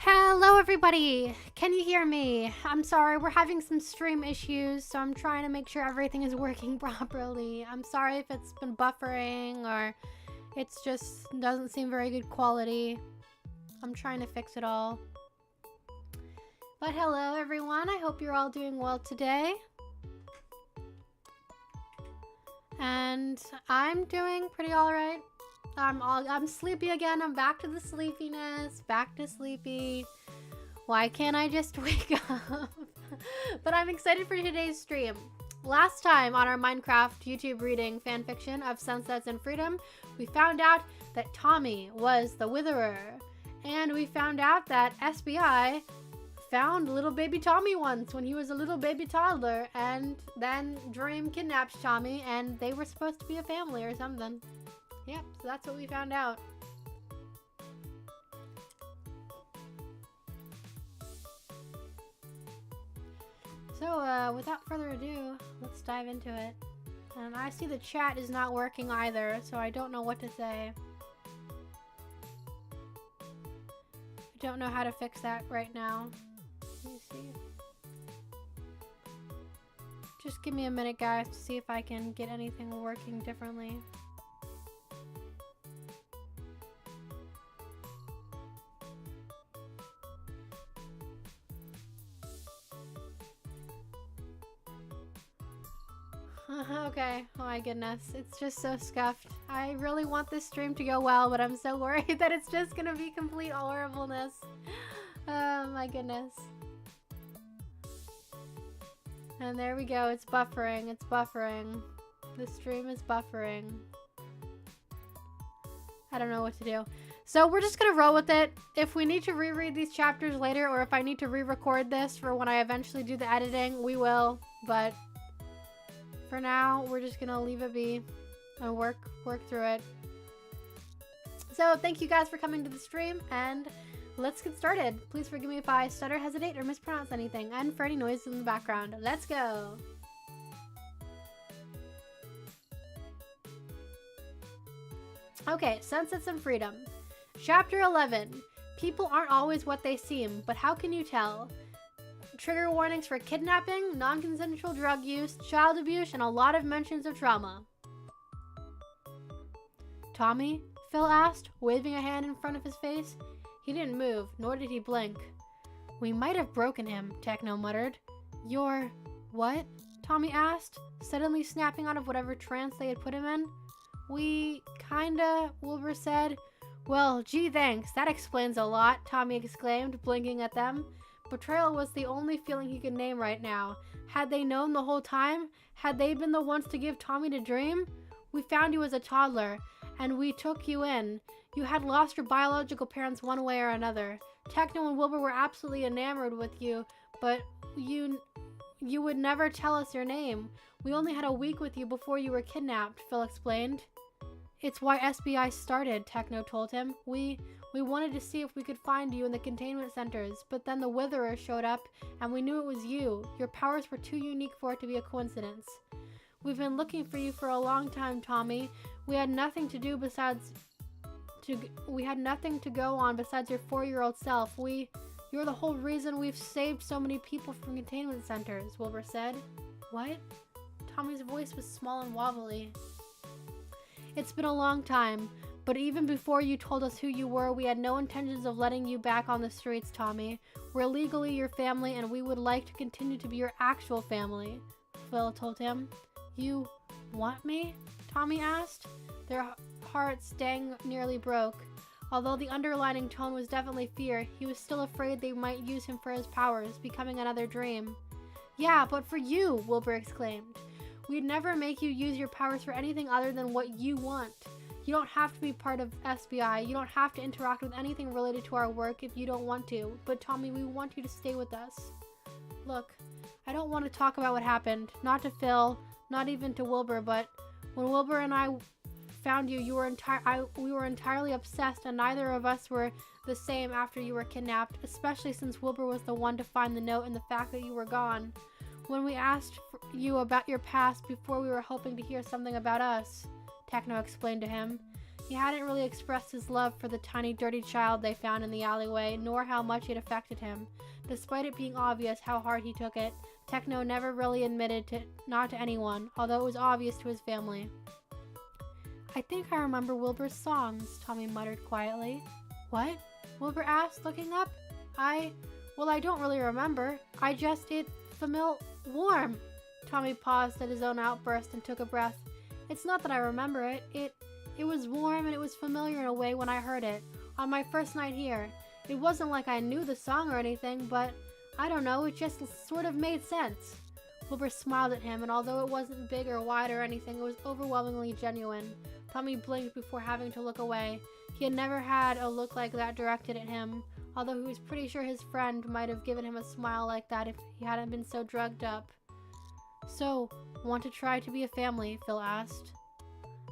Hello everybody! Can you hear me? I'm sorry, we're having some stream issues, so I'm trying to make sure everything is working properly. I'm sorry if it's been buffering or it's just doesn't seem very good quality. I'm trying to fix it all. But hello everyone, I hope you're all doing well today. And I'm doing pretty alright. I'm sleepy again. I'm back to the sleepiness, back to sleepy. Why can't I just wake up? But I'm excited for today's stream. Last time on our Minecraft YouTube reading fanfiction of Sunsets and Freedom, we found out that Tommy was the Witherer. And we found out that SBI found little baby Tommy once when he was a little baby toddler. And then Dream kidnapped Tommy and they were supposed to be a family or something. Yep, so that's what we found out. So, without further ado, let's dive into it. And I see the chat is not working either, so I don't know what to say. I don't know how to fix that right now. Let me see. Just give me a minute, guys, to see if I can get anything working differently. Okay, oh my goodness, it's just so scuffed. I really want this stream to go well, but I'm so worried that it's just gonna be complete horribleness. Oh my goodness. And there we go, it's buffering, it's buffering. The stream is buffering. I don't know what to do. So we're just gonna roll with it. If we need to reread these chapters later, or if I need to re-record this for when I eventually do the editing, we will, but for now, we're just gonna leave it be and work through it. So thank you guys for coming to the stream, and let's get started. Please forgive me if I stutter, hesitate, or mispronounce anything, and for any noise in the background. Let's go! Okay, Sunsets and Freedom. Chapter 11. People aren't always what they seem, but how can you tell? Trigger warnings for kidnapping, non-consensual drug use, child abuse, and a lot of mentions of trauma. Tommy? Phil asked, waving a hand in front of his face. He didn't move, nor did he blink. We might have broken him, Techno muttered. You're... what? Tommy asked, suddenly snapping out of whatever trance they had put him in. We... kinda, Wilbur said. Well, gee thanks, that explains a lot, Tommy exclaimed, blinking at them. Betrayal was the only feeling he could name right now. Had they known the whole time? Had they been the ones to give Tommy to Dream? We found you as a toddler, and we took you in. You had lost your biological parents one way or another. Techno and Wilbur were absolutely enamored with you, but you would never tell us your name. We only had a week with you before you were kidnapped, Phil explained. It's why SBI started, Techno told him. We wanted to see if we could find you in the containment centers, but then the Witherer showed up and we knew it was you. Your powers were too unique for it to be a coincidence. We've been looking for you for a long time, Tommy. We had nothing to do besides we had nothing to go on besides your 4-year-old self. You're the whole reason we've saved so many people from containment centers, Wilbur said. What? Tommy's voice was small and wobbly. It's been a long time, but even before you told us who you were, we had no intentions of letting you back on the streets, Tommy. We're legally your family, and we would like to continue to be your actual family, Phil told him. You want me? Tommy asked. Their hearts dang nearly broke. Although the underlying tone was definitely fear, he was still afraid they might use him for his powers, becoming another dream. Yeah, but for you, Wilbur exclaimed. We'd never make you use your powers for anything other than what you want. You don't have to be part of SBI. You don't have to interact with anything related to our work if you don't want to. But Tommy, we want you to stay with us. Look, I don't want to talk about what happened. Not to Phil, not even to Wilbur, but when Wilbur and I found you, we were entirely obsessed, and neither of us were the same after you were kidnapped, especially since Wilbur was the one to find the note and the fact that you were gone. When we asked you about your past before, we were hoping to hear something about us, Techno explained to him. He hadn't really expressed his love for the tiny, dirty child they found in the alleyway, nor how much it affected him. Despite it being obvious how hard he took it, Techno never really admitted not to anyone, although it was obvious to his family. I think I remember Wilbur's songs, Tommy muttered quietly. What? Wilbur asked, looking up. I don't really remember. Warm. Tommy paused at his own outburst and took a breath. It's not that I remember it. It was warm and it was familiar in a way when I heard it, on my first night here. It wasn't like I knew the song or anything, but I don't know, it just sort of made sense. Wilbur smiled at him, and although it wasn't big or wide or anything, it was overwhelmingly genuine. Tommy blinked before having to look away. He had never had a look like that directed at him, although he was pretty sure his friend might have given him a smile like that if he hadn't been so drugged up. So, want to try to be a family? Phil asked.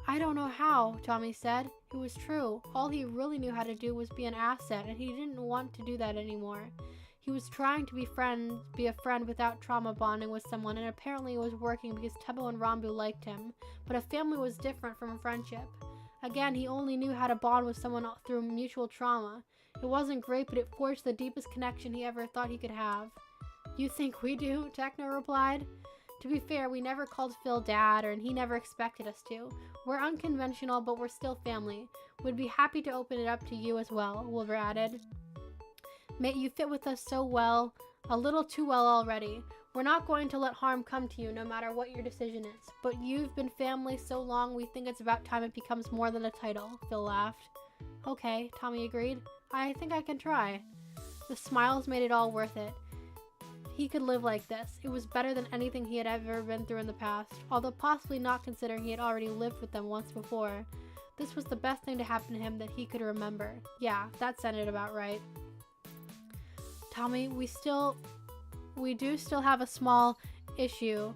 I don't know how, Tommy said. It was true. All he really knew how to do was be an asset, and he didn't want to do that anymore. He was trying to be a friend without trauma bonding with someone, and apparently it was working because Tubbo and Rambu liked him. But a family was different from a friendship. Again, he only knew how to bond with someone through mutual trauma. It wasn't great, but it forged the deepest connection he ever thought he could have. You think we do? Techno replied. To be fair, we never called Phil Dad, and he never expected us to. We're unconventional, but we're still family. We'd be happy to open it up to you as well, Wilbur added. Mate, you fit with us so well, a little too well already. We're not going to let harm come to you, no matter what your decision is. But you've been family so long, we think it's about time it becomes more than a title, Phil laughed. Okay, Tommy agreed. I think I can try. The smiles made it all worth it. He could live like this. It was better than anything he had ever been through in the past, although possibly not considering he had already lived with them once before. This was the best thing to happen to him that he could remember. Yeah, that sounded about right. Tommy, we do still have a small issue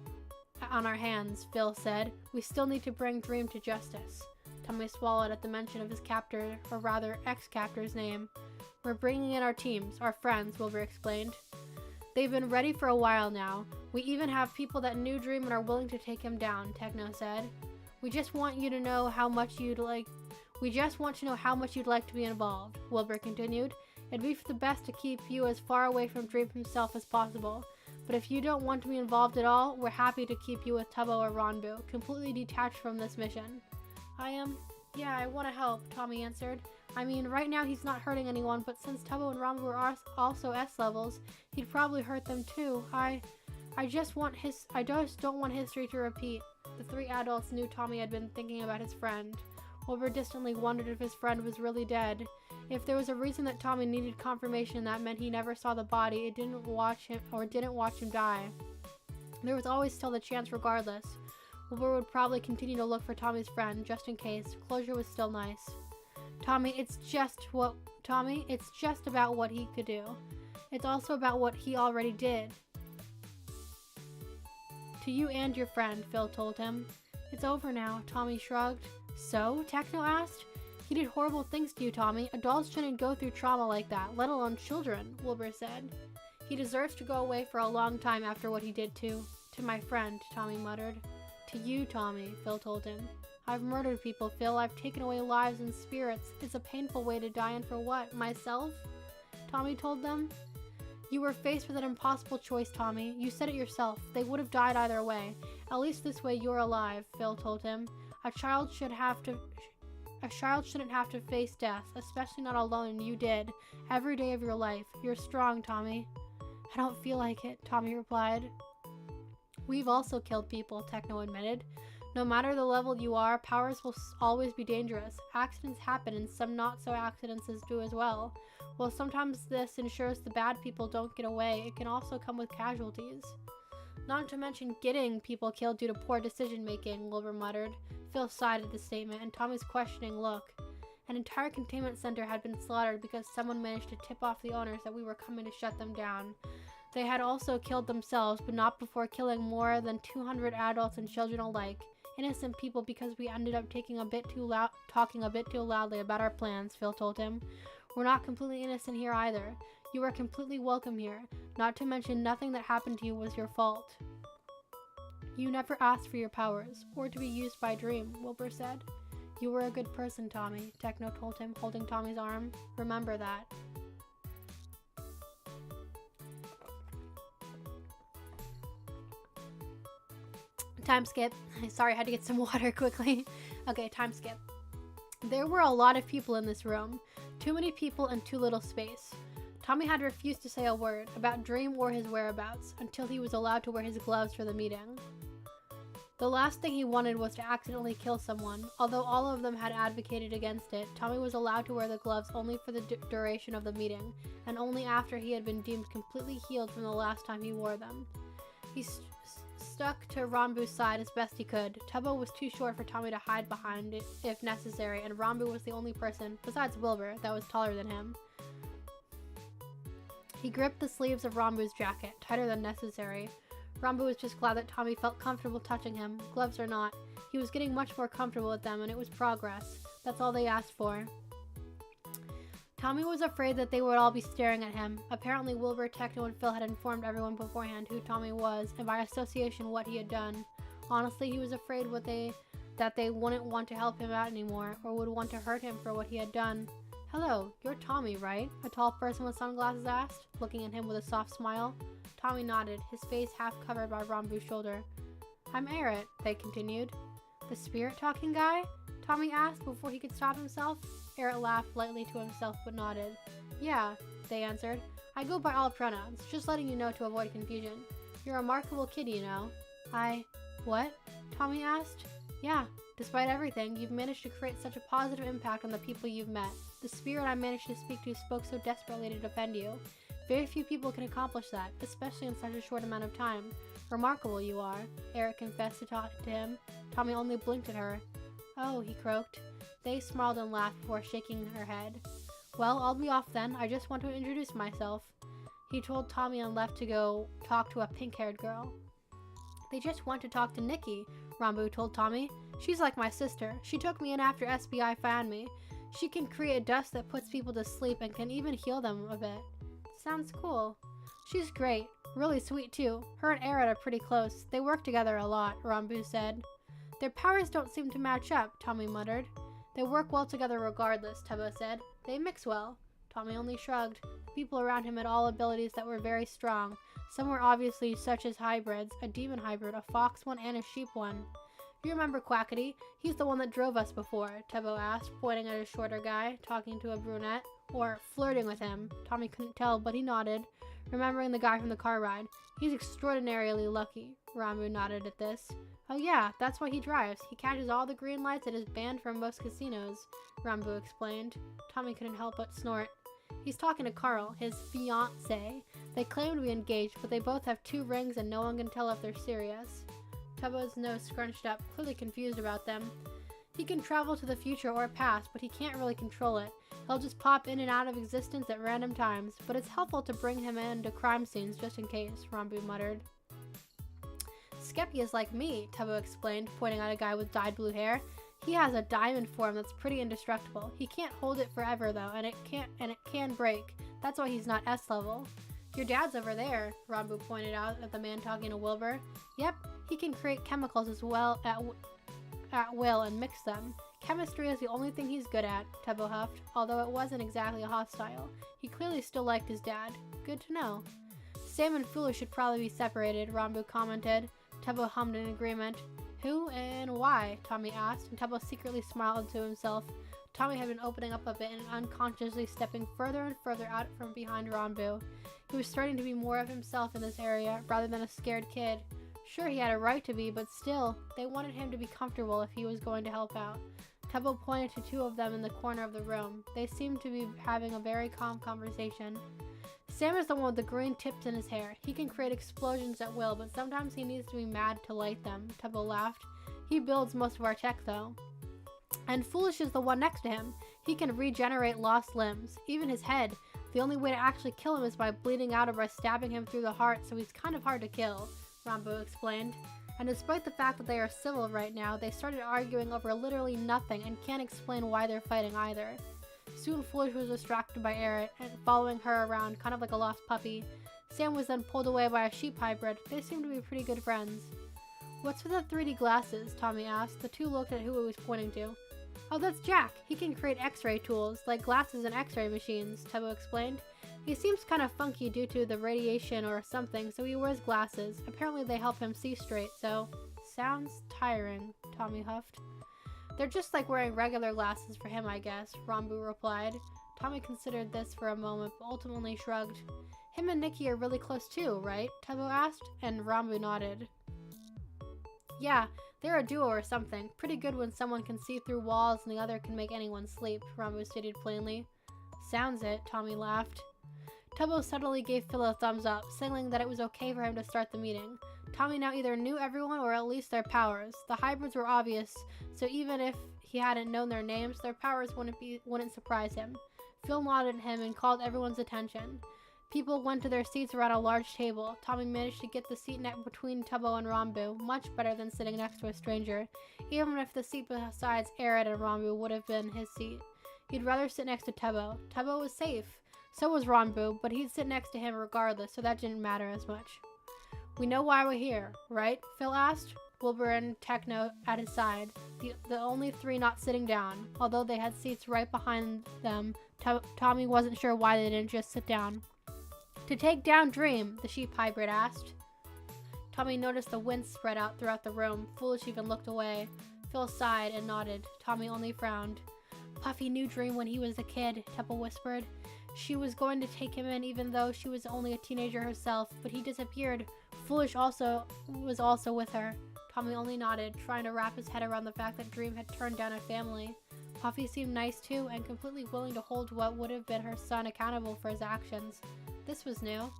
on our hands, Phil said. We still need to bring Dream to justice. Tommy swallowed at the mention of his captor, or rather ex-captor's name. We're bringing in our teams, our friends, Wilbur explained. They've been ready for a while now. We even have people that knew Dream and are willing to take him down, Techno said. We just want you to know how much you'd like to be involved, Wilbur continued. It'd be for the best to keep you as far away from Dream himself as possible. But if you don't want to be involved at all, we're happy to keep you with Tubbo or Ranbu, completely detached from this mission. I want to help, Tommy answered. I mean, right now he's not hurting anyone, but since Tubbo and Ranbu are also S-levels, he'd probably hurt them too. I just don't want history to repeat. The three adults knew Tommy had been thinking about his friend. Wilbur distantly wondered if his friend was really dead. If there was a reason that Tommy needed confirmation, that meant he never saw the body, didn't watch him die. There was always still the chance regardless. Wilbur would probably continue to look for Tommy's friend, just in case. Closure was still nice. Tommy, it's just about what he could do. It's also about what he already did. To you and your friend, Phil told him. It's over now, Tommy shrugged. So? Techno asked. He did horrible things to you, Tommy. Adults shouldn't go through trauma like that, let alone children, Wilbur said. He deserves to go away for a long time after what he did to my friend, Tommy muttered. To you, Tommy, Phil told him. I've murdered people, Phil. I've taken away lives and spirits. It's a painful way to die, and for what? Myself? Tommy told them. You were faced with an impossible choice, Tommy. You said it yourself. They would have died either way. At least this way you're alive, Phil told him. A child shouldn't have to face death, especially not alone, and you did. Every day of your life. You're strong, Tommy. I don't feel like it, Tommy replied. We've also killed people, Techno admitted. No matter the level you are, powers will always be dangerous. Accidents happen, and some not-so accidents do as well. While sometimes this ensures the bad people don't get away, it can also come with casualties. Not to mention getting people killed due to poor decision-making, Wilbur muttered. Phil sighed at the statement, and Tommy's questioning look. An entire containment center had been slaughtered because someone managed to tip off the owners that we were coming to shut them down. They had also killed themselves, but not before killing more than 200 adults and children alike. Innocent people because we ended up talking a bit too loudly about our plans, Phil told him. We're not completely innocent here either. You are completely welcome here. Not to mention nothing that happened to you was your fault. You never asked for your powers, or to be used by Dream, Wilbur said. You were a good person, Tommy, Techno told him, holding Tommy's arm. Remember that. Time skip. Sorry, I had to get some water quickly. Okay, time skip. There were a lot of people in this room. Too many people and too little space. Tommy had refused to say a word about Dream or his whereabouts until he was allowed to wear his gloves for the meeting. The last thing he wanted was to accidentally kill someone. Although all of them had advocated against it, Tommy was allowed to wear the gloves only for the duration of the meeting, and only after he had been deemed completely healed from the last time he wore them. He stuck to Rambu's side as best he could. Tubbo was too short for Tommy to hide behind it if necessary, and Rambu was the only person, besides Wilbur, that was taller than him. He gripped the sleeves of Rambu's jacket, tighter than necessary. Rambu was just glad that Tommy felt comfortable touching him, gloves or not. He was getting much more comfortable with them, and it was progress. That's all they asked for. Tommy was afraid that they would all be staring at him. Apparently Wilbur, Techno, and Phil had informed everyone beforehand who Tommy was, and by association what he had done. Honestly, he was afraid that they wouldn't want to help him out anymore, or would want to hurt him for what he had done. Hello, you're Tommy, right? A tall person with sunglasses asked, looking at him with a soft smile. Tommy nodded, his face half covered by Rambu's shoulder. I'm Aerith, they continued. The spirit-talking guy? Tommy asked before he could stop himself. Aerith laughed lightly to himself but nodded. Yeah, they answered. I go by all pronouns, just letting you know to avoid confusion. You're a remarkable kid, you know. What? Tommy asked. Yeah, despite everything, you've managed to create such a positive impact on the people you've met. The spirit I managed to speak to spoke so desperately to defend you. Very few people can accomplish that, especially in such a short amount of time. Remarkable you are, Aerith confessed to him. Tommy only blinked at her. Oh, he croaked. They smiled and laughed before shaking her head. Well, I'll be off then. I just want to introduce myself. He told Tommy and left to go talk to a pink-haired girl. They just want to talk to Nikki, Rambu told Tommy. She's like my sister. She took me in after SBI found me. She can create dust that puts people to sleep and can even heal them a bit. Sounds cool. She's great. Really sweet too. Her and Aerith are pretty close. They work together a lot, Rambu said. Their powers don't seem to match up, Tommy muttered. They work well together regardless, Tubbo said. They mix well. Tommy only shrugged. The people around him had all abilities that were very strong. Some were obviously such as hybrids, a demon hybrid, a fox one, and a sheep one. You remember Quackity? He's the one that drove us before, Tubbo asked, pointing at a shorter guy, talking to a brunette. Or flirting with him. Tommy couldn't tell, but he nodded, remembering the guy from the car ride. He's extraordinarily lucky. Rambu nodded at this. Oh yeah, that's why he drives. He catches all the green lights and is banned from most casinos, Rambu explained. Tommy couldn't help but snort. He's talking to Carl, his fiancé. They claim to be engaged, but they both have 2 rings and no one can tell if they're serious. Tubbo's nose scrunched up, clearly confused about them. He can travel to the future or past, but he can't really control it. He'll just pop in and out of existence at random times, but it's helpful to bring him into crime scenes just in case, Rambu muttered. Skeppy is like me, Tubbo explained, pointing at a guy with dyed blue hair. He has a diamond form that's pretty indestructible. He can't hold it forever though, and it can break. That's why he's not S level. Your dad's over there, Ranbu pointed out at the man talking to Wilbur. Yep, he can create chemicals as well at will and mix them. Chemistry is the only thing he's good at, Tebo huffed, although it wasn't exactly hostile. He clearly still liked his dad. Good to know. Sam and Foolish should probably be separated, Ranbu commented. Tebo hummed in agreement. Who and why? Tommy asked, and Tebo secretly smiled to himself. Tommy had been opening up a bit and unconsciously stepping further and further out from behind Ranbu. He was starting to be more of himself in this area, rather than a scared kid. Sure, he had a right to be, but still, they wanted him to be comfortable if he was going to help out. Tebo pointed to two of them in the corner of the room. They seemed to be having a very calm conversation. Sam is the one with the green tips in his hair. He can create explosions at will, but sometimes he needs to be mad to light them, Tebo laughed. He builds most of our tech, though. And Foolish is the one next to him. He can regenerate lost limbs, even his head. The only way to actually kill him is by bleeding out or by stabbing him through the heart, so he's kind of hard to kill, Ranbu explained. And despite the fact that they are civil right now, they started arguing over literally nothing and can't explain why they're fighting either. Soon Foolish was distracted by Eret and following her around, kind of like a lost puppy. Sam was then pulled away by a sheep hybrid. They seemed to be pretty good friends. What's with the 3D glasses? Tommy asked. The two looked at who he was pointing to. Oh, that's Jack. He can create X-ray tools, like glasses and X-ray machines, Tebo explained. He seems kind of funky due to the radiation or something, so he wears glasses. Apparently they help him see straight, so... Sounds tiring, Tommy huffed. They're just like wearing regular glasses for him, I guess, Ranbu replied. Tommy considered this for a moment, but ultimately shrugged. Him and Nikki are really close too, right? Tebo asked, and Ranbu nodded. Yeah, they're a duo or something. Pretty good when someone can see through walls and the other can make anyone sleep, Ranbu stated plainly. Sounds it, Tommy laughed. Tebo subtly gave Phil a thumbs up, signaling that it was okay for him to start the meeting. Tommy now either knew everyone or at least their powers. The hybrids were obvious, so even if he hadn't known their names, their powers wouldn't surprise him. Phil nodded at him and called everyone's attention. People went to their seats around a large table. Tommy managed to get the seat between Tebo and Ranbu, much better than sitting next to a stranger, even if the seat besides Eret and Ranbu would have been his seat. He'd rather sit next to Tebo. Tebo was safe. So was Ranbu, but he'd sit next to him regardless, so that didn't matter as much. We know why we're here, right? Phil asked, Wilbur and Techno at his side, the only three not sitting down. Although they had seats right behind them, Tommy wasn't sure why they didn't just sit down. To take down Dream, the sheep hybrid asked. Tommy noticed the wind spread out throughout the room. Foolish even looked away. Phil sighed and nodded. Tommy only frowned. Puffy knew Dream when he was a kid, Tebo whispered. She was going to take him in even though she was only a teenager herself, but he disappeared. Foolish was also with her. Tommy only nodded, trying to wrap his head around the fact that Dream had turned down a family. Puffy seemed nice too, and completely willing to hold what would have been her son accountable for his actions. This was new.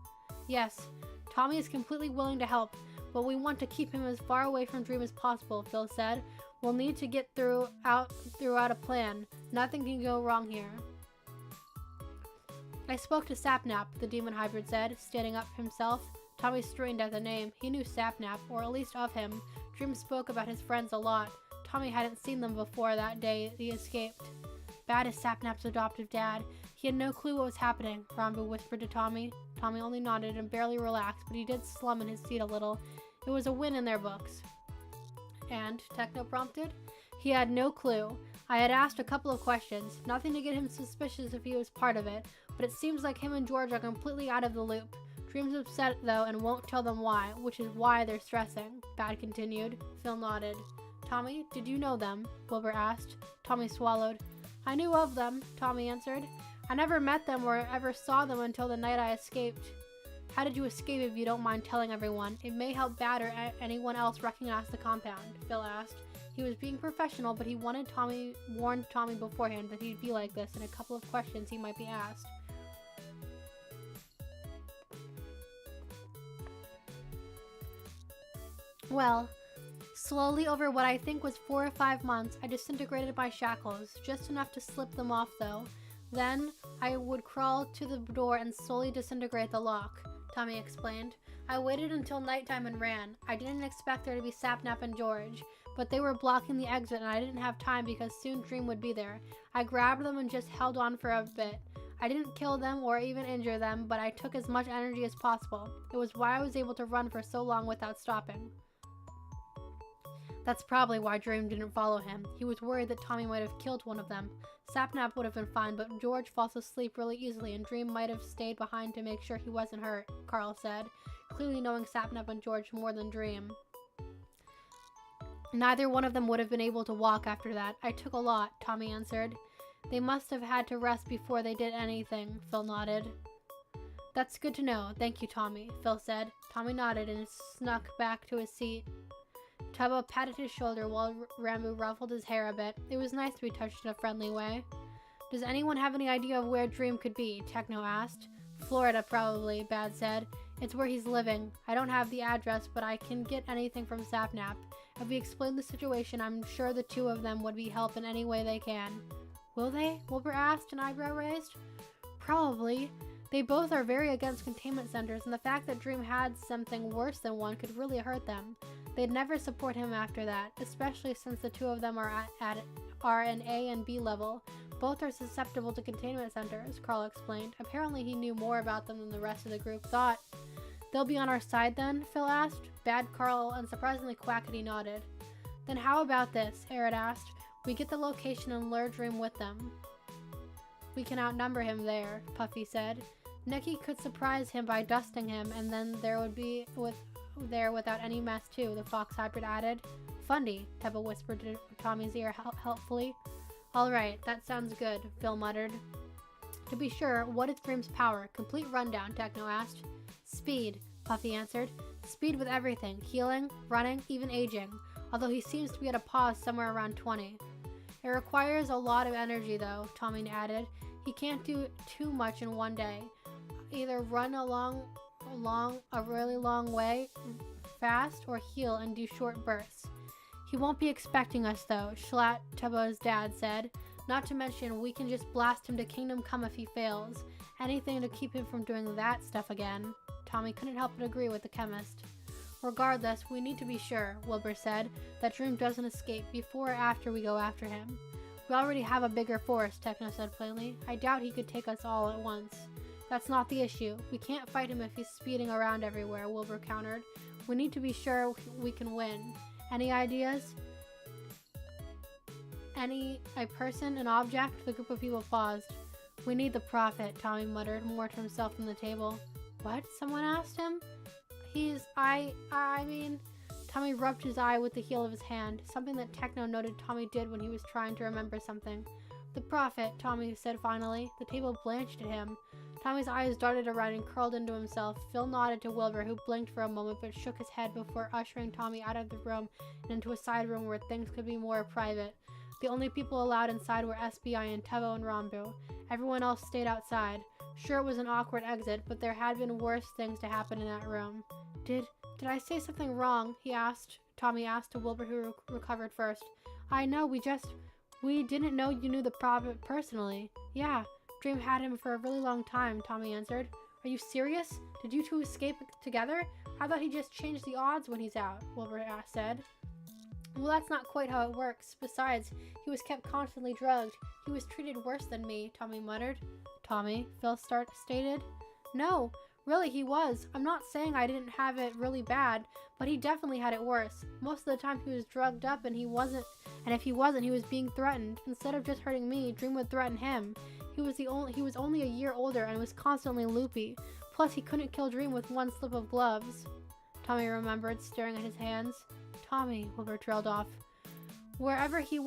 Yes, Tommy is completely willing to help, but we want to keep him as far away from Dream as possible, Phil said. We'll need to get throughout a plan. Nothing can go wrong here. I spoke to Sapnap, the demon hybrid said, standing up himself. Tommy strained at the name. He knew Sapnap, or at least of him. Dream spoke about his friends a lot. Tommy hadn't seen them before that day he escaped. Bad as Sapnap's adoptive dad. He had no clue what was happening, Ranbu whispered to Tommy. Tommy only nodded and barely relaxed, but he did slum in his seat a little. It was a win in their books. And, Techno prompted? He had no clue. I had asked a couple of questions, nothing to get him suspicious if he was part of it, but it seems like him and George are completely out of the loop. Dream's upset though and won't tell them why, which is why they're stressing, Bad continued. Phil nodded. Tommy, did you know them? Wilbur asked. Tommy swallowed. I knew of them, Tommy answered. I never met them or ever saw them until the night I escaped. How did you escape if you don't mind telling everyone? It may help Bad or anyone else recognize the compound, Phil asked. He was being professional, but he warned Tommy beforehand that he'd be like this and a couple of questions he might be asked. Well, slowly over what I think was 4 or 5 months, I disintegrated my shackles, just enough to slip them off though. Then, I would crawl to the door and slowly disintegrate the lock, Tommy explained. I waited until nighttime and ran. I didn't expect there to be Sapnap and George, but they were blocking the exit and I didn't have time because soon Dream would be there. I grabbed them and just held on for a bit. I didn't kill them or even injure them, but I took as much energy as possible. It was why I was able to run for so long without stopping. That's probably why Dream didn't follow him. He was worried that Tommy might have killed one of them. Sapnap would have been fine, but George falls asleep really easily and Dream might have stayed behind to make sure he wasn't hurt, Carl said, clearly knowing Sapnap and George more than Dream. Neither one of them would have been able to walk after that. I took a lot, Tommy answered. They must have had to rest before they did anything, Phil nodded. That's good to know. Thank you, Tommy, Phil said. Tommy nodded and snuck back to his seat. Tubbo patted his shoulder while Rambo ruffled his hair a bit. It was nice to be touched in a friendly way. Does anyone have any idea of where Dream could be? Techno asked. Florida, probably, Bad said. It's where he's living. I don't have the address, but I can get anything from Sapnap. If we explain the situation, I'm sure the two of them would be help in any way they can. Will they? Wilbur asked, an eyebrow raised. Probably. They both are very against containment centers, and the fact that Dream had something worse than one could really hurt them. They'd never support him after that, especially since the two of them are an A and B level. Both are susceptible to containment centers, Carl explained. Apparently he knew more about them than the rest of the group thought. They'll be on our side then? Phil asked. Bad Carl unsurprisingly Quackity nodded. Then how about this? Arid asked. We get the location and lure Dream with them. We can outnumber him there, Puffy said. Nicky could surprise him by dusting him, and then there would be there without any mess too, the fox hybrid added. Fundy, Tubbo whispered to Tommy's ear helpfully. Alright, that sounds good, Phil muttered. To be sure, what is Dream's power? Complete rundown, Techno asked. Speed, Puffy answered. Speed with everything, healing, running, even aging, although he seems to be at a pause somewhere around 20. It requires a lot of energy though, Tommy added. He can't do too much in one day. Either run a really long way fast or heal and do short bursts. He won't be expecting us though, Schlatt, Tubbo's dad said. Not to mention, we can just blast him to Kingdom Come if he fails. Anything to keep him from doing that stuff again. Tommy couldn't help but agree with the chemist. Regardless, we need to be sure, Wilbur said, that Dream doesn't escape before or after we go after him. We already have a bigger force, Techno said plainly. I doubt he could take us all at once. That's not the issue. We can't fight him if he's speeding around everywhere, Wilbur countered. We need to be sure we can win. Any ideas? A person, an object? The group of people paused. We need the prophet, Tommy muttered, more to himself than the table. What? Someone asked him? I mean... Tommy rubbed his eye with the heel of his hand, something that Techno noted Tommy did when he was trying to remember something. The prophet, Tommy said finally. The table blanched at him. Tommy's eyes darted around and curled into himself. Phil nodded to Wilbur, who blinked for a moment but shook his head before ushering Tommy out of the room and into a side room where things could be more private. The only people allowed inside were SBI and Tubbo and Rambo. Everyone else stayed outside. Sure, it was an awkward exit, but there had been worse things to happen in that room. Did I say something wrong? Tommy asked to Wilbur, who recovered first. I know, we didn't know you knew the prophet personally. Yeah, Dream had him for a really long time, Tommy answered. Are you serious? Did you two escape together? I thought he just changed the odds when he's out, Wilbur said. Well, that's not quite how it works. Besides, he was kept constantly drugged. He was treated worse than me, Tommy muttered. Tommy, Phil stated. No, really he was. I'm not saying I didn't have it really bad, but he definitely had it worse. Most of the time he was drugged up and if he wasn't, he was being threatened. Instead of just hurting me, Dream would threaten him. He was only a year older and was constantly loopy. Plus, he couldn't kill Dream with one slip of gloves. Tommy remembered, staring at his hands. Tommy, Wilbur trailed off. Whenever he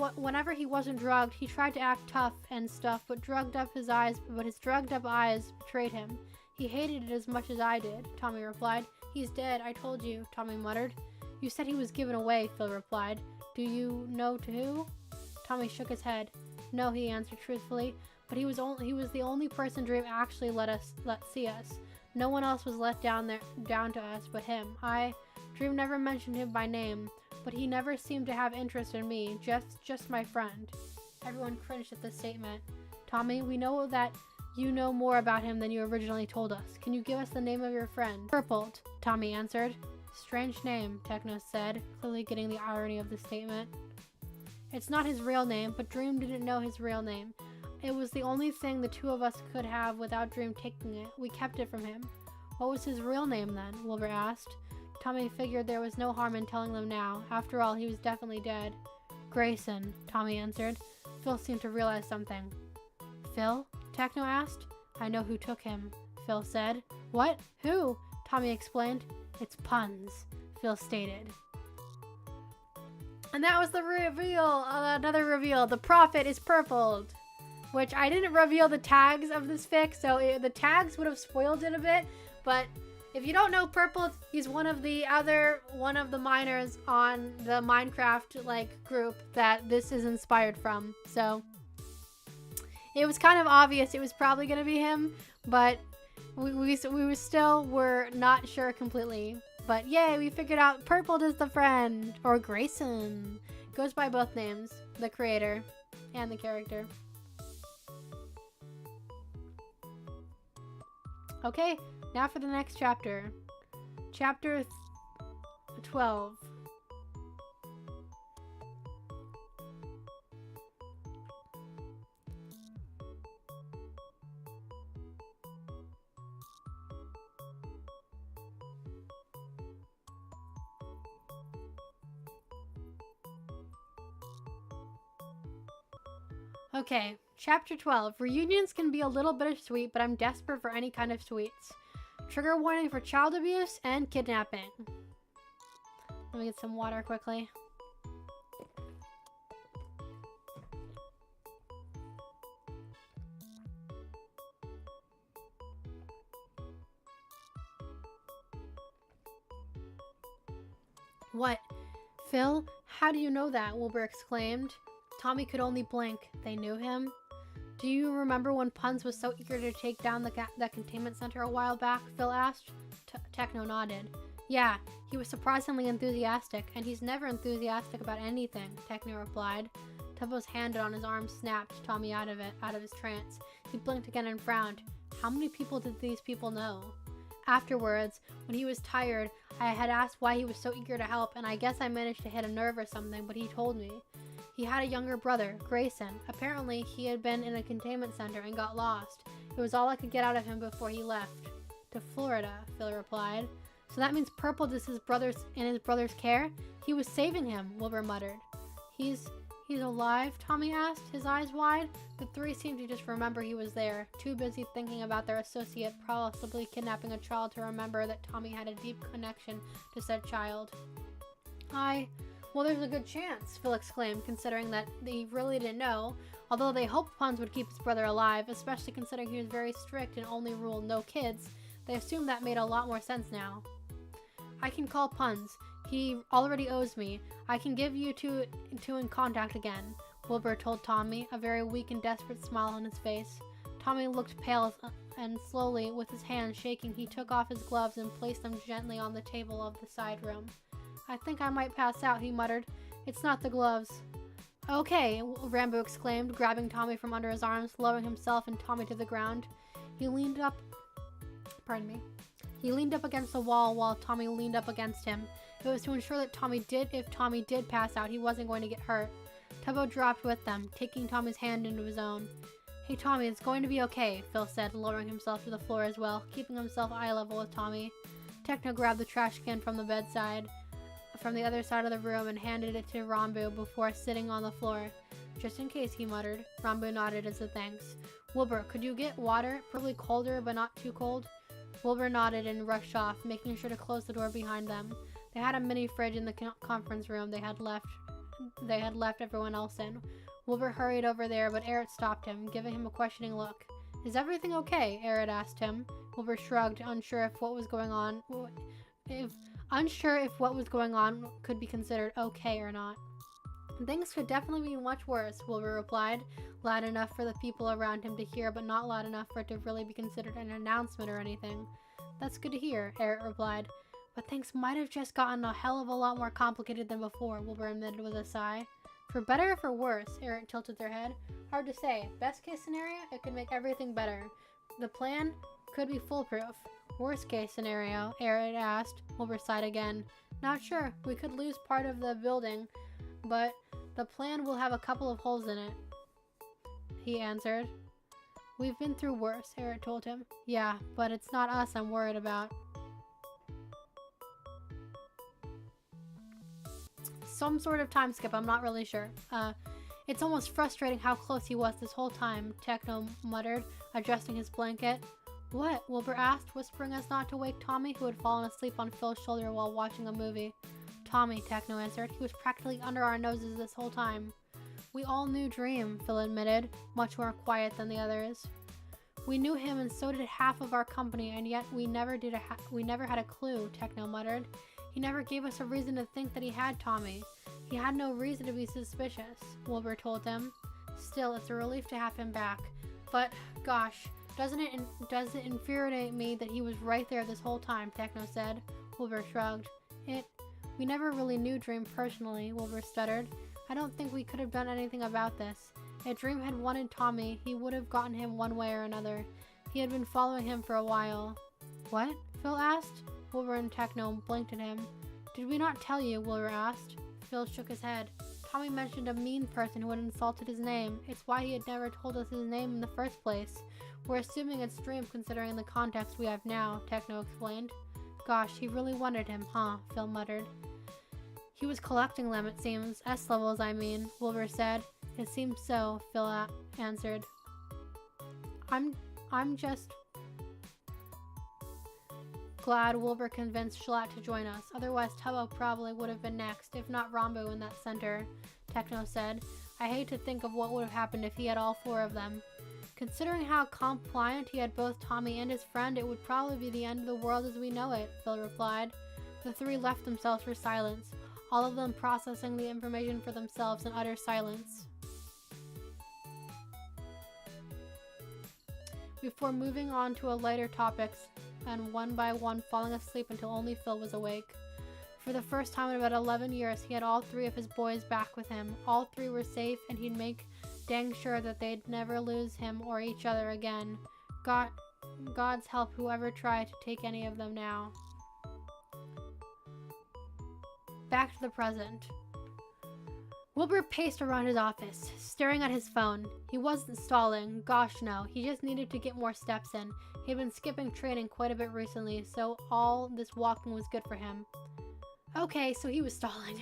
wasn't drugged, he tried to act tough and stuff, but his drugged up eyes betrayed him. He hated it as much as I did, Tommy replied. He's dead, I told you, Tommy muttered. You said he was given away, Phil replied. Do you know to who? Tommy shook his head. No, he answered truthfully, but he was the only person Dream actually let see us. No one else was let down to us but him. Dream never mentioned him by name, but he never seemed to have interest in me, just my friend. Everyone cringed at this statement. Tommy, we know that you know more about him than you originally told us. Can you give us the name of your friend? Purpled, Tommy answered. Strange name, Techno said, clearly getting the irony of the statement. It's not his real name, but Dream didn't know his real name. It was the only thing the two of us could have without Dream taking it. We kept it from him. What was his real name then? Wilbur asked. Tommy figured there was no harm in telling them now. After all, he was definitely dead. Grayson, Tommy answered. Phil seemed to realize something. Phil? Techno asked. I know who took him, Phil said. What? Who? Tommy explained. It's Puns, Phil stated. And that was the reveal. Another reveal. The prophet is purpled. Which I didn't reveal the tags of this fic, so the tags would have spoiled it a bit. But if you don't know Purple, he's one of the miners on the Minecraft group that this is inspired from. So it was kind of obvious it was probably gonna be him, but we still were not sure completely. But yay, we figured out Purple is the friend, or Grayson. Goes by both names, the creator and the character. Okay, now for the next chapter. Chapter 12. Okay, Chapter 12. Reunions can be a little bittersweet, but I'm desperate for any kind of sweets. Trigger warning for child abuse and kidnapping. Let me get some water quickly. What? Phil? How do you know that? Wilbur exclaimed. Tommy could only blink. They knew him? Do you remember when Puns was so eager to take down that containment center a while back? Phil asked. Techno nodded. Yeah, he was surprisingly enthusiastic, and he's never enthusiastic about anything, Techno replied. Tubbo's hand on his arm snapped Tommy out of his trance. He blinked again and frowned. How many people did these people know? Afterwards, when he was tired, I had asked why he was so eager to help, and I guess I managed to hit a nerve or something, but he told me. He had a younger brother, Grayson. Apparently, he had been in a containment center and got lost. It was all I could get out of him before he left. To Florida, Phil replied. So that means Purple is his brother's care? He was saving him, Wilbur muttered. He's alive? Tommy asked, his eyes wide. The three seemed to just remember he was there, too busy thinking about their associate possibly kidnapping a child to remember that Tommy had a deep connection to said child. Well, there's a good chance, Phil exclaimed, considering that they really didn't know, although they hoped Puns would keep his brother alive, especially considering he was very strict and only ruled no kids. They assumed that made a lot more sense now. I can call Puns. He already owes me. I can give you two in contact again, Wilbur told Tommy, a very weak and desperate smile on his face. Tommy looked pale and slowly, with his hands shaking, he took off his gloves and placed them gently on the table of the side room. I think I might pass out, he muttered. It's not the gloves. Okay, Rambo exclaimed, grabbing Tommy from under his arms, lowering himself and Tommy to the ground. He leaned up against the wall while Tommy leaned up against him. It was to ensure that if Tommy did pass out, he wasn't going to get hurt. Tubbo dropped with them, taking Tommy's hand into his own. Hey Tommy, it's going to be okay, Phil said, lowering himself to the floor as well, keeping himself eye level with Tommy. Techno grabbed the trash can from the other side of the room and handed it to Rambo before sitting on the floor. Just in case, he muttered. Rambo nodded as a thanks. Wilbur, could you get water? Probably colder, but not too cold. Wilbur nodded and rushed off, making sure to close the door behind them. They had a mini fridge in the conference room they had left everyone else in. Wilbur hurried over there, but Eric stopped him, giving him a questioning look. Is everything okay? Eric asked him. Wilbur shrugged, unsure if what was going on could be considered okay or not. Things could definitely be much worse, Wilbur replied, loud enough for the people around him to hear, but not loud enough for it to really be considered an announcement or anything. That's good to hear, Eric replied. But things might have just gotten a hell of a lot more complicated than before, Wilbur admitted with a sigh. For better or for worse, Eric tilted their head. Hard to say. Best case scenario, it could make everything better. The plan could be foolproof. Worst case scenario, Eric asked. Wilbur sighed again. Not sure. We could lose part of the building, but the plan will have a couple of holes in it, he answered. We've been through worse, Eric told him. Yeah, but it's not us I'm worried about. Some sort of time skip, I'm not really sure. It's almost frustrating how close he was this whole time, Techno muttered, adjusting his blanket. What? Wilbur asked, whispering as not to wake Tommy, who had fallen asleep on Phil's shoulder while watching a movie. Tommy, Techno answered. He was practically under our noses this whole time. We all knew Dream, Phil admitted, much more quiet than the others. We knew him and so did half of our company, and yet we never had a clue, Techno muttered. He never gave us a reason to think that he had Tommy. He had no reason to be suspicious, Wilbur told him. Still, it's a relief to have him back. But, gosh, doesn't it infuriate me that he was right there this whole time, Techno said. Wilbur shrugged. We never really knew Dream personally, Wilbur stuttered. I don't think we could have done anything about this. If Dream had wanted Tommy, he would have gotten him one way or another. He had been following him for a while. What? Phil asked. Wilbur and Techno blinked at him. Did we not tell you? Wilbur asked. Phil shook his head. Tommy mentioned a mean person who had insulted his name. It's why he had never told us his name in the first place. We're assuming it's Dream considering the context we have now, Techno explained. Gosh, he really wanted him, huh? Phil muttered. He was collecting them, it seems. S-levels, I mean, Wilbur said. It seems so, Phil answered. I'm just glad Wilbur convinced Shalat to join us. Otherwise, Tubbo probably would have been next, if not Rambo in that center, Techno said. I hate to think of what would have happened if he had all four of them. Considering how compliant he had both Tommy and his friend, it would probably be the end of the world as we know it, Phil replied. The three left themselves for silence, all of them processing the information for themselves in utter silence. Before moving on to lighter topics, and one by one falling asleep until only Phil was awake. For the first time in about 11 years, he had all three of his boys back with him. All three were safe, and he'd make dang sure that they'd never lose him or each other again. God's help whoever tried to take any of them now. Back to the present. Wilbur paced around his office, staring at his phone. He wasn't stalling, gosh no, he just needed to get more steps in. He had been skipping training quite a bit recently, so all this walking was good for him. Okay, so he was stalling.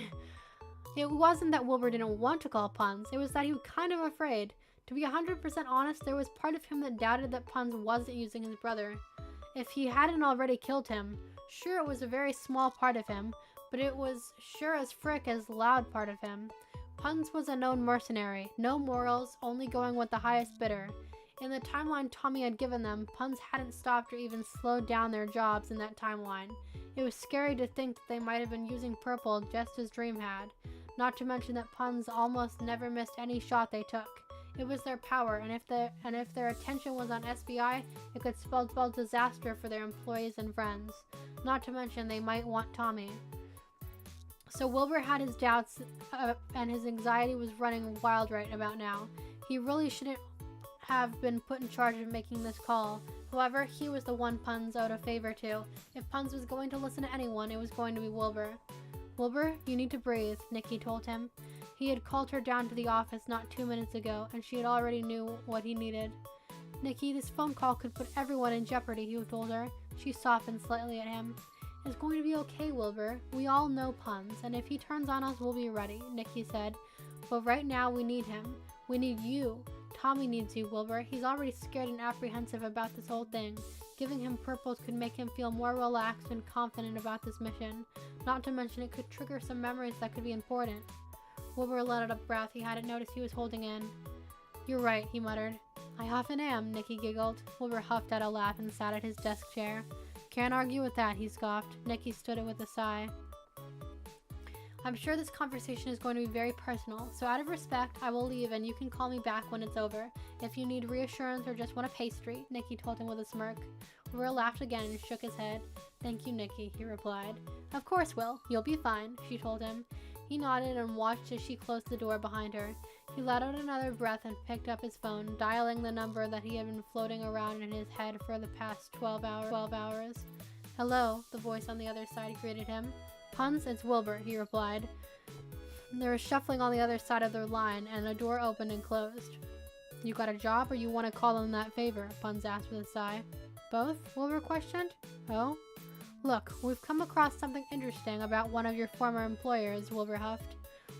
It wasn't that Wilbur didn't want to call Puns, it was that he was kind of afraid. To be 100% honest, there was part of him that doubted that Puns wasn't using his brother. If he hadn't already killed him, sure it was a very small part of him, but it was sure as frick as loud part of him. Puns was a known mercenary, no morals, only going with the highest bidder. In the timeline Tommy had given them, Puns hadn't stopped or even slowed down their jobs in that timeline. It was scary to think that they might have been using purple just as Dream had. Not to mention that Puns almost never missed any shot they took. It was their power, and if their attention was on SBI, it could spell disaster for their employees and friends. Not to mention they might want Tommy. So Wilbur had his doubts, and his anxiety was running wild right about now. He really shouldn't have been put in charge of making this call. However, he was the one Puns owed a favor to. If Puns was going to listen to anyone, it was going to be Wilbur. Wilbur, you need to breathe, Nikki told him. He had called her down to the office not 2 minutes ago, and she had already knew what he needed. Nikki, this phone call could put everyone in jeopardy, he told her. She softened slightly at him. It's going to be okay, Wilbur. We all know Puns, and if he turns on us, we'll be ready, Nikki said. But right now, we need him. We need you. Tommy needs you, Wilbur. He's already scared and apprehensive about this whole thing. Giving him purples could make him feel more relaxed and confident about this mission. Not to mention it could trigger some memories that could be important. Wilbur let out a breath he hadn't noticed he was holding in. You're right, he muttered. I often am, Nikki giggled. Wilbur huffed out a laugh and sat at his desk chair. Can't argue with that, he scoffed. Nikki stood it with a sigh. I'm sure this conversation is going to be very personal, so out of respect, I will leave and you can call me back when it's over. If you need reassurance or just want a pastry, Nikki told him with a smirk. Wilbur laughed again and shook his head. Thank you, Nikki, he replied. Of course, Will. You'll be fine, she told him. He nodded and watched as she closed the door behind her. He let out another breath and picked up his phone, dialing the number that he had been floating around in his head for the past 12 hours. Hello, the voice on the other side greeted him. Puns, it's Wilbur, he replied. There was shuffling on the other side of their line, and a door opened and closed. You got a job, or you want to call in that favor? Puns asked with a sigh. Both? Wilbur questioned. Oh? Look, we've come across something interesting about one of your former employers, Wilbur huffed.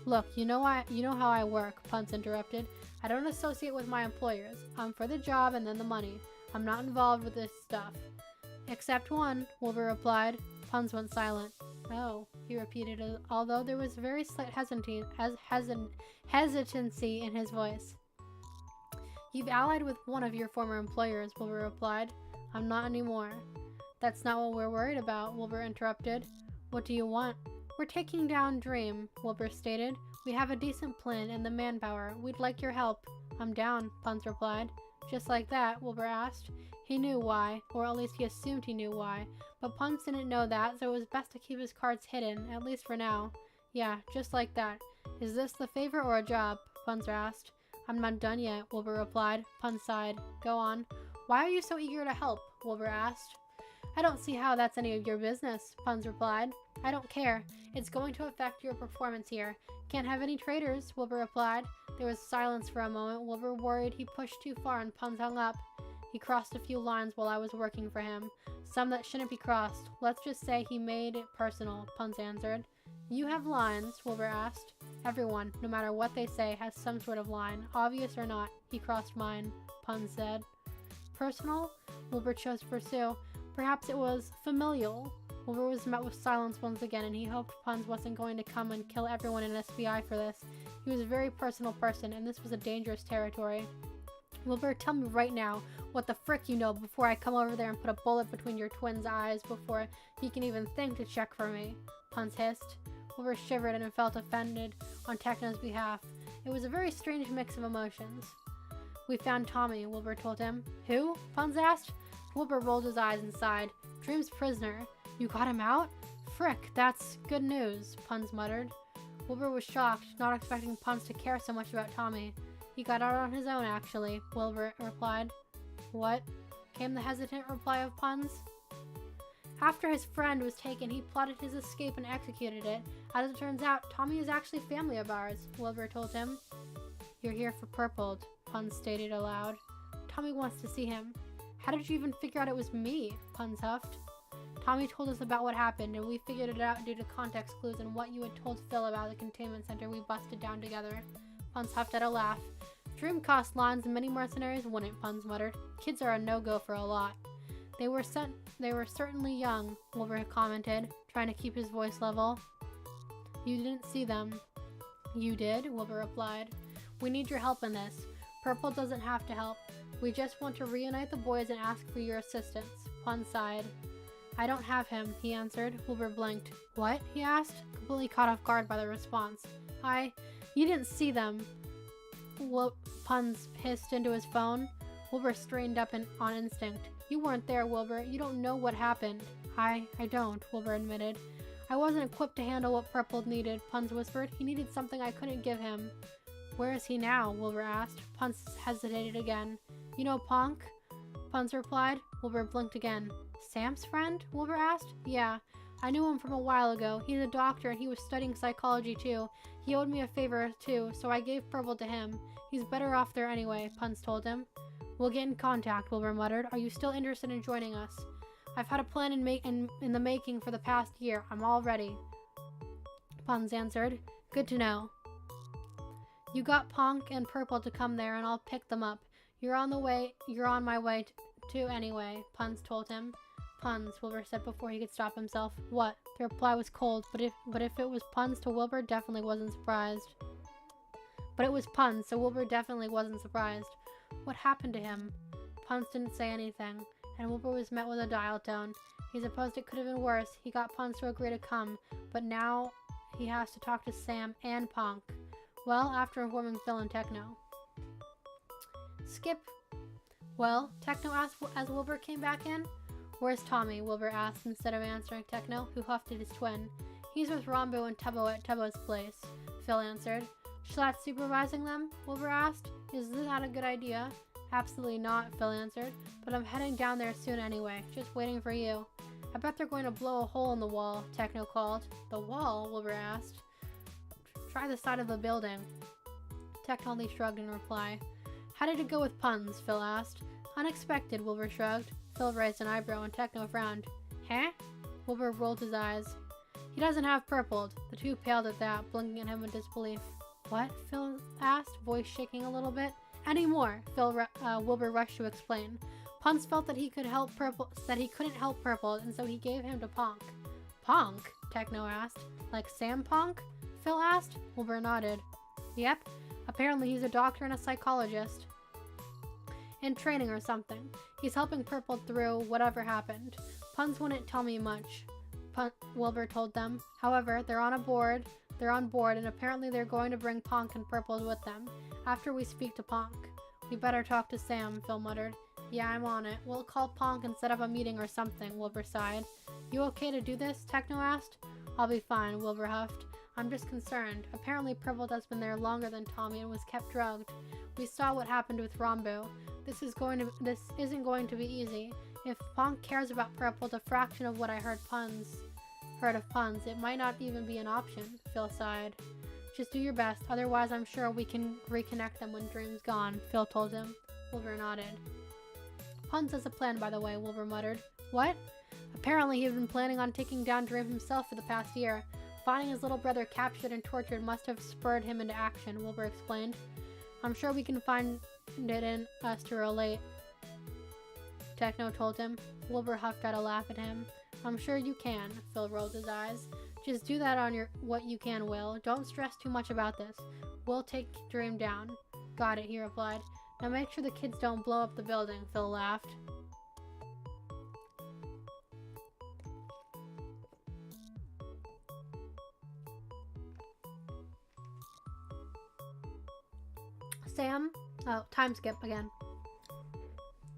Look, you know how I work, Puns interrupted. I don't associate with my employers. I'm for the job and then the money. I'm not involved with this stuff. Except one, Wilbur replied. Puns went silent. Oh, he repeated, although there was very slight hesitancy in his voice. You've allied with one of your former employers, Wilbur replied. I'm not anymore. That's not what we're worried about, Wilbur interrupted. What do you want? We're taking down Dream, Wilbur stated. We have a decent plan and the manpower. We'd like your help. I'm down, Puns replied. Just like that, Wilbur asked. He knew why, or at least he assumed he knew why, but Puns didn't know that, so it was best to keep his cards hidden, at least for now. Yeah, just like that. Is this the favor or a job? Puns asked. I'm not done yet, Wilbur replied. Puns sighed. Go on. Why are you so eager to help? Wilbur asked. I don't see how that's any of your business, Puns replied. I don't care. It's going to affect your performance here. Can't have any traitors, Wilbur replied. There was silence for a moment. Wilbur worried he pushed too far and Puns hung up. He crossed a few lines while I was working for him. Some that shouldn't be crossed. Let's just say he made it personal, Puns answered. You have lines, Wilbur asked. Everyone, no matter what they say, has some sort of line, obvious or not. He crossed mine, Puns said. Personal? Wilbur chose to pursue. Perhaps it was familial. Wilbur was met with silence once again, and he hoped Puns wasn't going to come and kill everyone in SBI for this. He was a very personal person, and this was a dangerous territory. Wilbur, tell me right now what the frick you know before I come over there and put a bullet between your twin's eyes before he can even think to check for me, Puns hissed. Wilbur shivered and felt offended on Techno's behalf. It was a very strange mix of emotions. We found Tommy, Wilbur told him. Who? Puns asked. Wilbur rolled his eyes and sighed. Dream's prisoner. You got him out? Frick, that's good news, Puns muttered. Wilbur was shocked, not expecting Puns to care so much about Tommy. He got out on his own, actually, Wilbur replied. What? Came the hesitant reply of Puns. After his friend was taken, he plotted his escape and executed it. As it turns out, Tommy is actually family of ours, Wilbur told him. You're here for Purpled, Puns stated aloud. Tommy wants to see him. How did you even figure out it was me? Puns huffed. Tommy told us about what happened, and we figured it out due to context clues and what you had told Phil about the containment center we busted down together. Puns huffed at a laugh. Dream cost lines and many mercenaries wouldn't, Puns muttered. Kids are a no-go for a lot. They were certainly young, Wilbur commented, trying to keep his voice level. You didn't see them. You did, Wilbur replied. We need your help in this. Purple doesn't have to help. We just want to reunite the boys and ask for your assistance. Puns sighed. I don't have him, he answered. Wilbur blinked. What? He asked, completely caught off guard by the response. You didn't see them. Puns hissed into his phone. Wilbur strained up on instinct. You weren't there, Wilbur. You don't know what happened. I don't, Wilbur admitted. I wasn't equipped to handle what Purple needed, Puns whispered. He needed something I couldn't give him. Where is he now? Wilbur asked. Puns hesitated again. You know Punk? Puns replied. Wilbur blinked again. Sam's friend? Wilbur asked. Yeah, I knew him from a while ago. He's a doctor and he was studying psychology too. He owed me a favor too, so I gave Purple to him. He's better off there anyway, Puns told him. We'll get in contact, Wilbur muttered. Are you still interested in joining us? I've had a plan in the making for the past year. I'm all ready. Puns answered. Good to know. You got Punk and Purple to come there and I'll pick them up. You're on my way to anyway, Puns told him. Puns, Wilbur said before he could stop himself. What? The reply was cold, but if it was Puns to Wilbur, definitely wasn't surprised. But it was Puns, so Wilbur definitely wasn't surprised. What happened to him? Puns didn't say anything, and Wilbur was met with a dial tone. He supposed it could have been worse. He got Puns to agree to come, but now he has to talk to Sam and Punk. Well, after informing Phil and Techno. Skip. Well, Techno asked as Wilbur came back in. Where's Tommy? Wilbur asked instead of answering Techno, who huffed at his twin. He's with Rambo and Tubbo at Tubbo's place, Phil answered. Schlatt supervising them? Wilbur asked. Is that a good idea? Absolutely not, Phil answered. But I'm heading down there soon anyway. Just waiting for you. I bet they're going to blow a hole in the wall, Techno called. The wall? Wilbur asked. Try the side of the building. Techno only shrugged in reply. How did it go with puns? Phil asked. Unexpected, Wilbur shrugged. Phil raised an eyebrow and Techno frowned. Huh? Wilbur rolled his eyes. He doesn't have purpled. The two paled at that, blinking at him in disbelief. What? Phil asked, voice shaking a little bit. Any more? Wilbur rushed to explain. Puns felt that he couldn't help purple, and so he gave him to Ponk. Ponk? Techno asked. Like Sam Ponk? Phil asked. Wilbur nodded. Yep. Apparently he's a doctor and a psychologist. In training or something. He's helping Purple through whatever happened. Puns wouldn't tell me much, Wilbur told them. However, they're on board, and apparently they're going to bring Ponk and Purple with them. After we speak to Ponk. We better talk to Sam, Phil muttered. Yeah, I'm on it. We'll call Ponk and set up a meeting or something, Wilbur sighed. You okay to do this? Techno asked. I'll be fine, Wilbur huffed. I'm just concerned. Apparently Purple has been there longer than Tommy and was kept drugged. We saw what happened with Rambo. This isn't going to be easy. If Ponk cares about Purple the fraction of what I heard of puns, it might not even be an option, Phil sighed. Just do your best, otherwise I'm sure we can reconnect them when Dream's gone, Phil told him. Wilbur nodded. Puns has a plan, by the way, Wilbur muttered. What? Apparently he had been planning on taking down Dream himself for the past year. Finding his little brother captured and tortured must have spurred him into action, Wilbur explained. I'm sure we can find it in us to relate, Techno told him. Wilbur huffed out a laugh at him. I'm sure you can, Phil rolled his eyes. Just do that on what you can, Will. Don't stress too much about this. We'll take Dream down. Got it, he replied. Now make sure the kids don't blow up the building, Phil laughed. Sam? Oh, time skip again.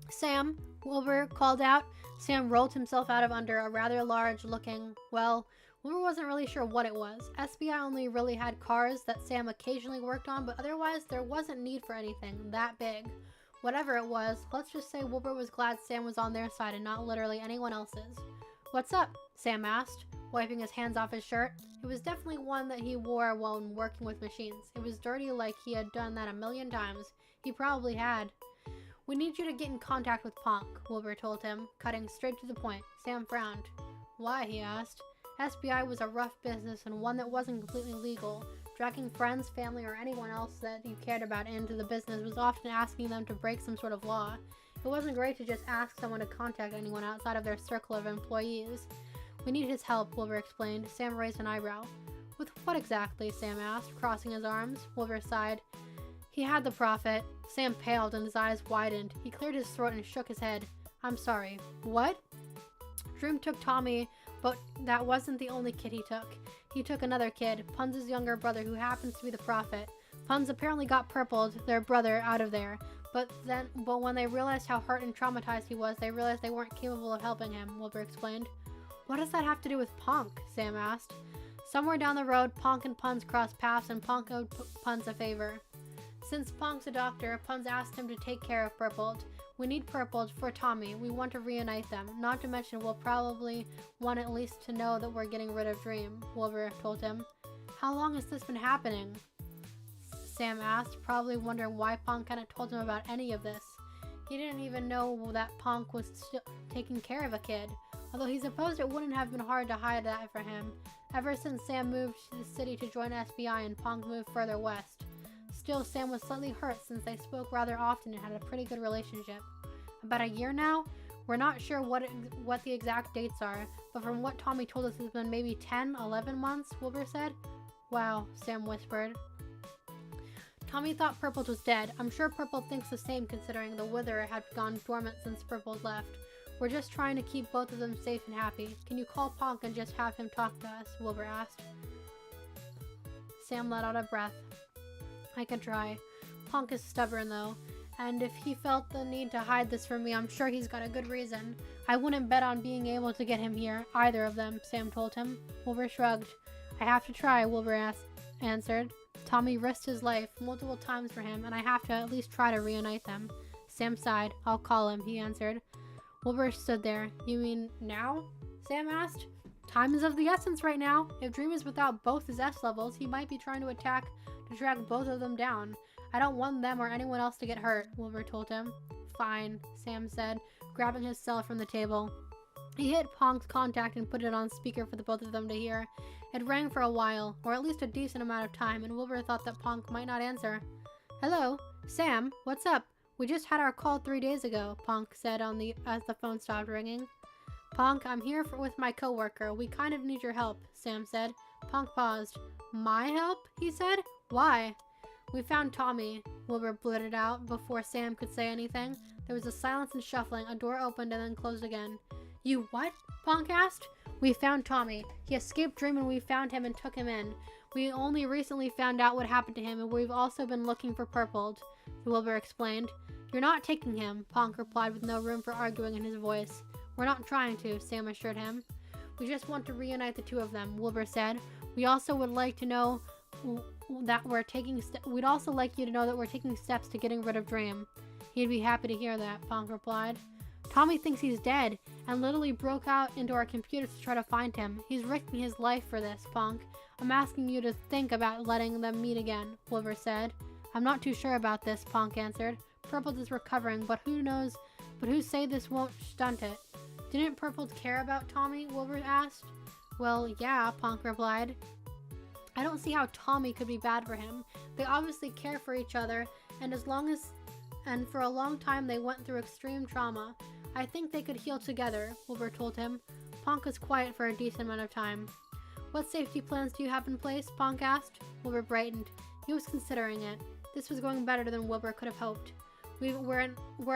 Sam, Wilbur called out. Sam rolled himself out of under a rather large-looking, well, Wilbur wasn't really sure what it was. SBI only really had cars that Sam occasionally worked on, but otherwise there wasn't need for anything that big. Whatever it was, let's just say Wilbur was glad Sam was on their side and not literally anyone else's. What's up? Sam asked, wiping his hands off his shirt. It was definitely one that he wore while working with machines. It was dirty like he had done that a million times. He probably had. We need you to get in contact with Ponk, Wilbur told him, cutting straight to the point. Sam frowned. Why? He asked. SBI was a rough business and one that wasn't completely legal. Dragging friends, family, or anyone else that you cared about into the business was often asking them to break some sort of law. It wasn't great to just ask someone to contact anyone outside of their circle of employees. We need his help, Wilbur explained. Sam raised an eyebrow. With what exactly? Sam asked, crossing his arms. Wilbur sighed. He had the profit. Sam paled and his eyes widened. He cleared his throat and shook his head. I'm sorry. What? Dream took Tommy, but that wasn't the only kid he took. He took another kid, Pun's younger brother, who happens to be the prophet. Pun's apparently got Purpled, their brother, out of there. But when they realized how hurt and traumatized he was, they realized they weren't capable of helping him, Wilbur explained. What does that have to do with Ponk? Sam asked. Somewhere down the road, Ponk and Puns crossed paths and Ponk owed Puns a favor. Since Ponk's a doctor, Puns asked him to take care of Purpled. We need Purpled for Tommy. We want to reunite them. Not to mention we'll probably want at least to know that we're getting rid of Dream, Wilbur told him. How long has this been happening? Sam asked, probably wondering why Ponk hadn't told him about any of this. He didn't even know that Ponk was still taking care of a kid, although he supposed it wouldn't have been hard to hide that for him, ever since Sam moved to the city to join SBI and Ponk moved further west. Still, Sam was slightly hurt since they spoke rather often and had a pretty good relationship. About a year now? We're not sure what the exact dates are, but from what Tommy told us, it's been maybe 10, 11 months, Wilbur said. Wow, Sam whispered. Tommy thought Purple was dead. I'm sure Purple thinks the same considering the wither had gone dormant since Purple left. We're just trying to keep both of them safe and happy. Can you call Ponk and just have him talk to us? Wilbur asked. Sam let out a breath. I can try. Ponk is stubborn though, and if he felt the need to hide this from me, I'm sure he's got a good reason. I wouldn't bet on being able to get him here, either of them, Sam told him. Wilbur shrugged. I have to try, Wilbur answered. Tommy risked his life multiple times for him, and I have to at least try to reunite them. Sam sighed. I'll call him, he answered. Wilbur stood there. You mean now? Sam asked. Time is of the essence right now. If Dream is without both his S levels, he might be trying to track both of them down. I don't want them or anyone else to get hurt, Wilbur told him. Fine, Sam said, grabbing his cell from the table. He hit Ponk's contact and put it on speaker for the both of them to hear. It rang for a while, or at least a decent amount of time, and Wilbur thought that Ponk might not answer. Hello? Sam, what's up? We just had our call 3 days ago, Ponk said as the phone stopped ringing. Ponk, I'm here with my coworker. We kind of need your help, Sam said. Ponk paused. My help? He said. Why? We found Tommy, Wilbur blurted out before Sam could say anything. There was a silence and shuffling. A door opened and then closed again. You what? Ponk asked. We found Tommy. He escaped Dream and we found him and took him in. We only recently found out what happened to him and we've also been looking for Purpled, Wilbur explained. You're not taking him, Ponk replied with no room for arguing in his voice. We're not trying to, Sam assured him. We just want to reunite the two of them, Wilbur said. We also would like to know that we'd also like you to know that we're taking steps to getting rid of Dream. He'd be happy to hear that, Ponk replied. Tommy thinks he's dead and literally broke out into our computers to try to find him. He's risking his life for this, Ponk. I'm asking you to think about letting them meet again, Wilbur said. I'm not too sure about this, Ponk answered. Purple is recovering, but who say this won't stunt it? Didn't Purple care about Tommy? Wilbur asked. Well, yeah, Ponk replied. I don't see how Tommy could be bad for him. They obviously care for each other, and for a long time they went through extreme trauma. I think they could heal together, Wilbur told him. Ponk was quiet for a decent amount of time. What safety plans do you have in place? Ponk asked. Wilbur brightened. He was considering it. This was going better than Wilbur could have hoped. We're in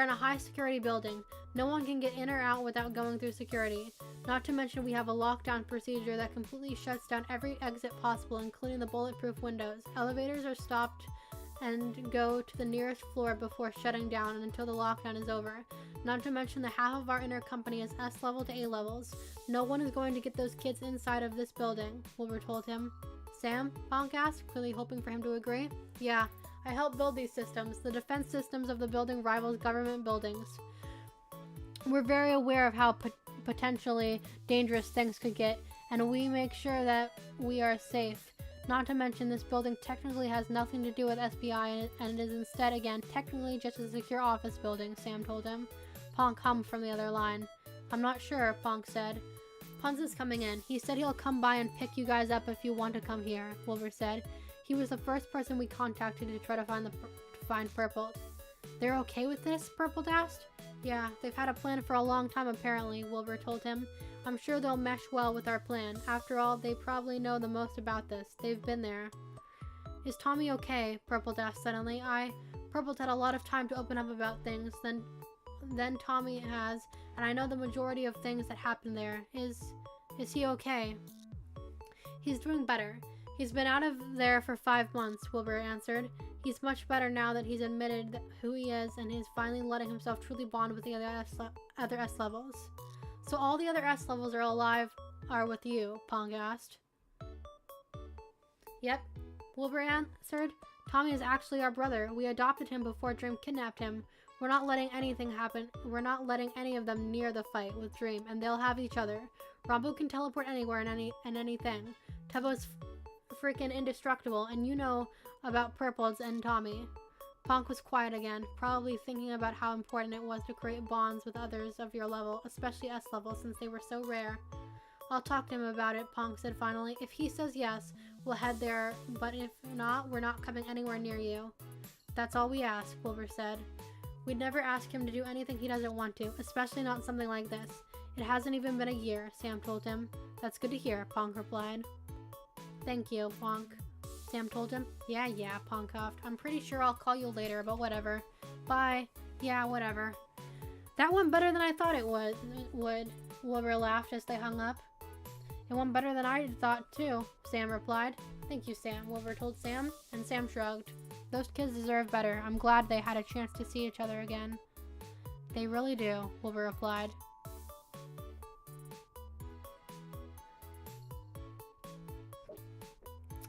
a high security building. No one can get in or out without going through security. Not to mention we have a lockdown procedure that completely shuts down every exit possible, including the bulletproof windows. Elevators are stopped and go to the nearest floor before shutting down until the lockdown is over. Not to mention that half of our inner company is S level to A levels. No one is going to get those kids inside of this building, Wilbur told him. Sam? Ponk asked, clearly hoping for him to agree. Yeah, I helped build these systems. The defense systems of the building rivals government buildings. We're very aware of how potentially dangerous things could get, and we make sure that we are safe. Not to mention this building technically has nothing to do with SBI and it is instead, again, technically just a secure office building, Sam told him. Ponk hummed from the other line. I'm not sure, Ponk said. Punz is coming in. He said he'll come by and pick you guys up if you want to come here, Wilbur said. He was the first person we contacted to try to find Purple. They're okay with this? Purple asked. Yeah, they've had a plan for a long time apparently, Wilbur told him. I'm sure they'll mesh well with our plan. After all, they probably know the most about this. They've been there. Is Tommy okay? Purple asked suddenly. Purple's had a lot of time to open up about things than Tommy has, and I know the majority of things that happened there. Is he okay? He's doing better. He's been out of there for 5 months, Wilbur answered. He's much better now that he's admitted who he is and he's finally letting himself truly bond with the other S levels. So all the other S levels are with you, Ponk asked. Yep, Wilbur answered. Tommy is actually our brother. We adopted him before Dream kidnapped him. We're not letting anything happen. We're not letting any of them near the fight with Dream, and they'll have each other. Rambo can teleport anywhere and anything. Tubbo's freaking indestructible, and you know about Purple's and Tommy. Ponk was quiet again, probably thinking about how important it was to create bonds with others of your level, especially S level, since they were so rare. I'll talk to him about it, Ponk said finally. If he says yes, we'll head there, but if not, we're not coming anywhere near you. That's all we ask, Wilbur said. We'd never ask him to do anything he doesn't want to, especially not something like this. It hasn't even been a year, Sam told him. That's good to hear, Ponk replied. Thank you, Ponk, Sam told him. Yeah, Ponk huffed. I'm pretty sure I'll call you later, but whatever. Bye. Yeah, whatever. That went better than I thought it would, Wilbur laughed as they hung up. It went better than I thought, too, Sam replied. Thank you, Sam, Wilbur told Sam, and Sam shrugged. Those kids deserve better. I'm glad they had a chance to see each other again. They really do, Wilbur replied.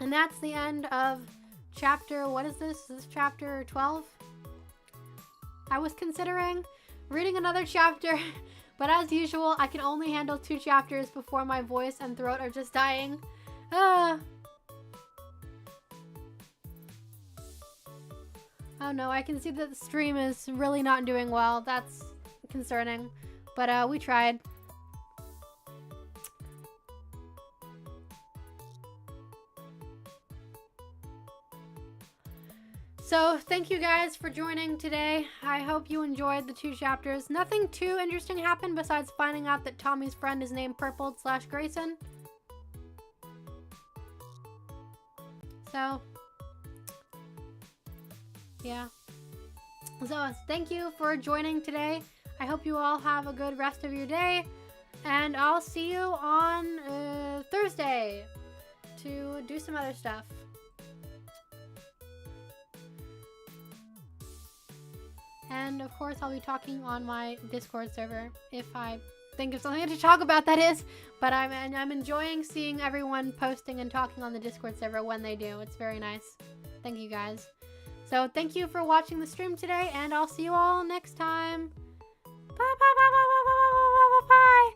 And that's the end of chapter, what is this? Is this chapter 12? I was considering reading another chapter, but as usual, I can only handle 2 chapters before my voice and throat are just dying. Oh no, I can see that the stream is really not doing well. That's concerning, but we tried. So, thank you guys for joining today. I hope you enjoyed the 2 chapters. Nothing too interesting happened besides finding out that Tommy's friend is named Purple/Grayson. So, yeah. So, thank you for joining today. I hope you all have a good rest of your day. And I'll see you on Thursday to do some other stuff. And of course, I'll be talking on my Discord server if I think of something to talk about, that is. But I'm enjoying seeing everyone posting and talking on the Discord server when they do. It's very nice. Thank you guys. So thank you for watching the stream today, and I'll see you all next time. Bye bye bye bye bye bye bye bye bye bye.